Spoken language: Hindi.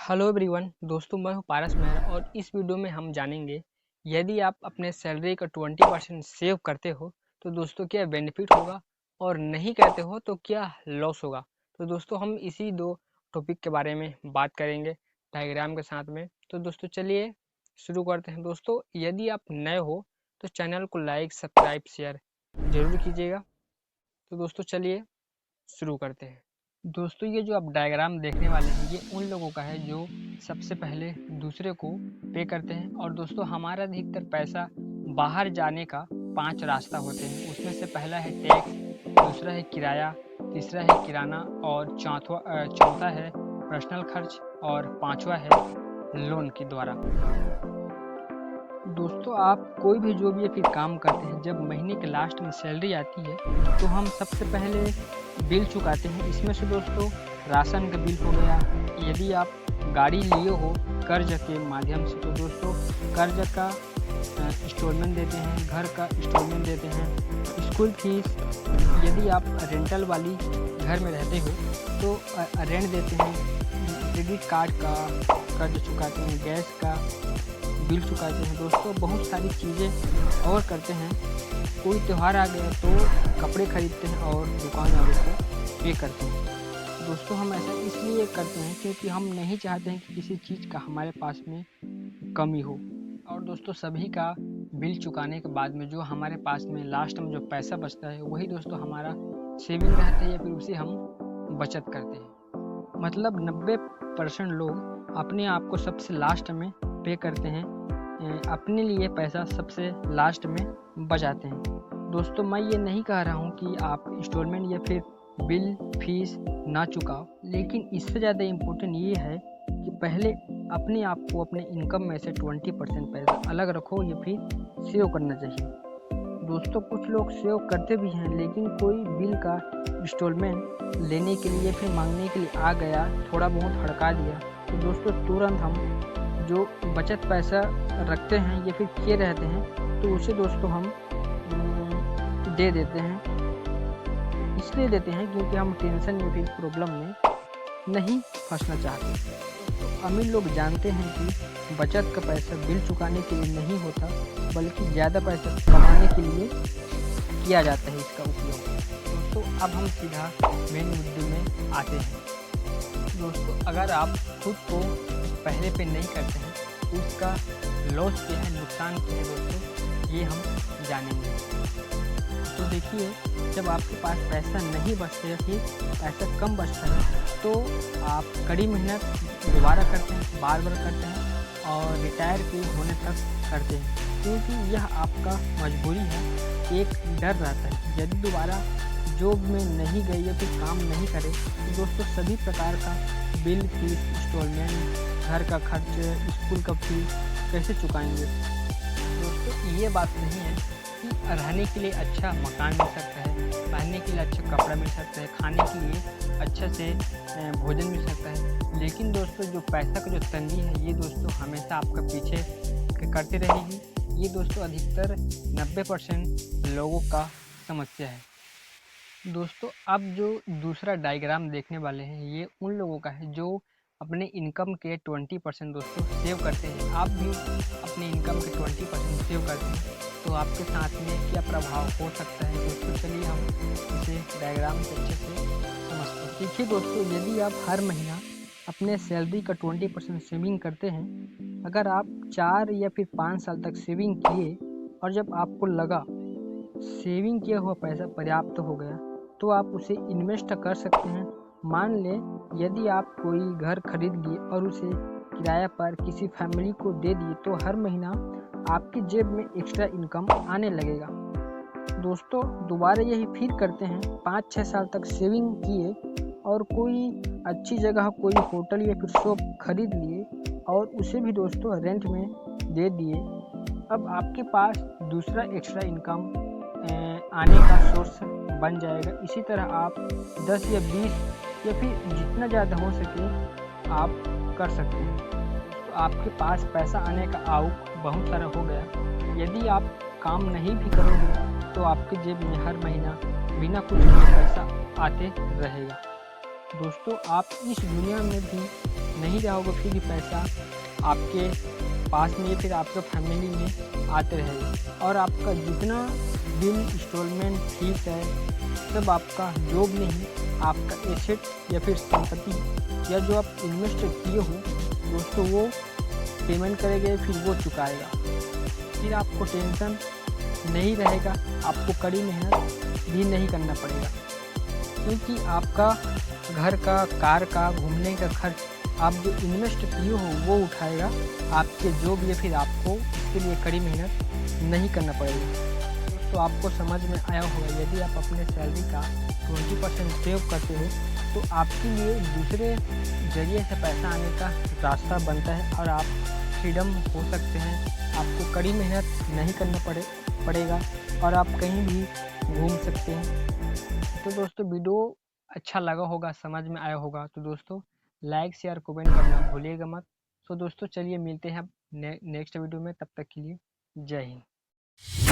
हेलो एवरीवन, दोस्तों मैं हूं पारस मेहरा और इस वीडियो में हम जानेंगे यदि आप अपने सैलरी का 20% सेव करते हो तो दोस्तों क्या बेनिफिट होगा और नहीं करते हो तो क्या लॉस होगा। तो दोस्तों हम इसी दो टॉपिक के बारे में बात करेंगे डायग्राम के साथ में। तो दोस्तों चलिए शुरू करते हैं। दोस्तों यदि आप नए हो तो चैनल को लाइक सब्सक्राइब शेयर जरूर कीजिएगा। तो दोस्तों चलिए शुरू करते हैं। दोस्तों ये जो आप डायग्राम देखने वाले हैं ये उन लोगों का है जो सबसे पहले दूसरे को पे करते हैं। और दोस्तों हमारा अधिकतर पैसा बाहर जाने का 5 रास्ता होते हैं। उसमें से पहला है टैक्स, दूसरा है किराया, तीसरा है किराना और चौथा है पर्सनल खर्च और पांचवा है लोन के द्वारा। दोस्तों आप कोई भी जो भी फिर काम करते हैं, जब महीने के लास्ट में सैलरी आती है तो हम सबसे पहले बिल चुकाते हैं। इसमें से दोस्तों राशन का बिल हो गया, यदि आप गाड़ी लिए हो कर्ज के माध्यम से तो दोस्तों कर्ज का इंस्टॉलमेंट देते हैं, घर का इंस्टॉलमेंट देते हैं, स्कूल फीस, यदि आप रेंटल वाली घर में रहते हो तो रेंट देते हैं, क्रेडिट कार्ड का कर्ज चुकाते हैं, गैस का बिल चुकाते हैं। दोस्तों बहुत सारी चीज़ें और करते हैं। कोई त्यौहार आ गया तो कपड़े खरीदते हैं और दुकान वाले को पे करते हैं। दोस्तों हम ऐसा इसलिए करते हैं क्योंकि हम नहीं चाहते हैं कि किसी चीज़ का हमारे पास में कमी हो। और दोस्तों सभी का बिल चुकाने के बाद में जो हमारे पास में लास्ट में जो पैसा बचता है वही दोस्तों हमारा सेविंग रहता है या फिर उसे हम बचत करते हैं। मतलब 90% लोग अपने आप को सबसे लास्ट में पे करते हैं, अपने लिए पैसा सबसे लास्ट में बचाते हैं। दोस्तों मैं ये नहीं कह रहा हूँ कि आप इंस्टॉलमेंट या फिर बिल फीस ना चुकाओ, लेकिन इससे ज़्यादा इम्पोर्टेंट ये है कि पहले अपने आप को अपने इनकम में से 20% पैसा अलग रखो या फिर सेव करना चाहिए। दोस्तों कुछ लोग सेव करते भी हैं, लेकिन कोई बिल का इंस्टॉलमेंट लेने के लिए फिर मांगने के लिए आ गया, थोड़ा बहुत हड़का दिया तो दोस्तों तुरंत हम जो बचत पैसा रखते हैं या फिर किए रहते हैं तो उसे दोस्तों हम दे देते हैं। इसलिए देते हैं क्योंकि हम टेंशन या फिर प्रॉब्लम में नहीं फंसना चाहते। तो अमीर लोग जानते हैं कि बचत का पैसा बिल चुकाने के लिए नहीं होता, बल्कि ज़्यादा पैसा कमाने के लिए किया जाता है इसका उपयोग। दोस्तों अब हम सीधा मेन मुद्दे में आते हैं। दोस्तों अगर आप खुद को पहले पे नहीं करते हैं तो इसका लॉस क्या है, नुकसान क्या है दोस्तों ये हम जानेंगे। तो देखिए जब आपके पास पैसा नहीं बचता या फिर पैसा कम बचता है तो आप कड़ी मेहनत दोबारा करते हैं, बार बार करते हैं और रिटायर के होने तक करते हैं, क्योंकि यह आपका मजबूरी है। एक डर रहता है यदि दोबारा जॉब में नहीं गए या फिर काम नहीं करे तो दोस्तों सभी प्रकार का बिल फीस, इंस्टॉलमेंट, घर का खर्च, स्कूल का फीस कैसे चुकाएंगे। दोस्तों ये बात नहीं है कि रहने के लिए अच्छा मकान मिल सकता है, पहनने के लिए अच्छा कपड़ा मिल सकता है, खाने के लिए अच्छा से भोजन मिल सकता है, लेकिन दोस्तों जो पैसा का जो तंगी है ये दोस्तों हमेशा आपका पीछे करती रहेगी। ये दोस्तों अधिकतर 90% लोगों का समस्या है। दोस्तों अब जो दूसरा डायग्राम देखने वाले हैं ये उन लोगों का है जो अपने इनकम के 20% दोस्तों सेव करते हैं। आप भी अपने इनकम के 20% सेव करते हैं तो आपके साथ में क्या प्रभाव हो सकता है दोस्तों, चलिए हम इसे डायग्राम से अच्छे से समझते हैं। देखिए दोस्तों यदि आप हर महीना अपने सैलरी का 20% सेविंग करते हैं, अगर आप 4 या फिर 5 साल तक सेविंग किए और जब आपको लगा सेविंग किया हुआ पैसा पर्याप्त हो गया तो आप उसे इन्वेस्ट कर सकते हैं। मान लें यदि आप कोई घर खरीद लिए और उसे किराया पर किसी फैमिली को दे दिए तो हर महीना आपकी जेब में एक्स्ट्रा इनकम आने लगेगा। दोस्तों दोबारा यही फिर करते हैं, 5-6 साल तक सेविंग किए और कोई अच्छी जगह कोई होटल या फिर शॉप खरीद लिए और उसे भी दोस्तों रेंट में दे दिए। अब आपके पास दूसरा एक्स्ट्रा इनकम आने का सोर्स बन जाएगा। इसी तरह आप 10 या 20 या फिर जितना ज़्यादा हो सके आप कर सकते हैं। तो आपके पास पैसा आने का आउट बहुत सारा हो गया। यदि आप काम नहीं भी करोगे तो आपके जेब में हर महीना बिना कुछ किए पैसा आते रहेगा। दोस्तों आप इस दुनिया में भी नहीं रहोगे, फिर भी पैसा आपके पास में या फिर आपके फैमिली में आते रहेगा, और आपका जितना बिल, इंस्टॉलमेंट, फीस है, सब आपका जॉब नहीं, आपका एसेट या फिर संपत्ति या जो आप इन्वेस्ट किए हो दोस्तों वो पेमेंट करेंगे, फिर वो चुकाएगा। फिर आपको टेंशन नहीं रहेगा, आपको कड़ी मेहनत भी नहीं करना पड़ेगा, क्योंकि आपका घर का, कार का, घूमने का खर्च आप जो इन्वेस्ट किए हो वो उठाएगा आपके जॉब, या फिर आपको इसके लिए कड़ी मेहनत नहीं करना पड़ेगा। तो आपको समझ में आया होगा, यदि आप अपने सैलरी का 20% सेव करते हो तो आपके लिए दूसरे जरिए से पैसा आने का रास्ता बनता है और आप फ्रीडम हो सकते हैं। आपको कड़ी मेहनत नहीं करना पड़ेगा और आप कहीं भी घूम सकते हैं। तो दोस्तों वीडियो अच्छा लगा होगा, समझ में आया होगा, तो दोस्तों लाइक, शेयर, कमेंट करना भूलिएगा मत। तो दोस्तों चलिए मिलते हैं अब नेक्स्ट वीडियो में, तब तक के लिए जय हिंद।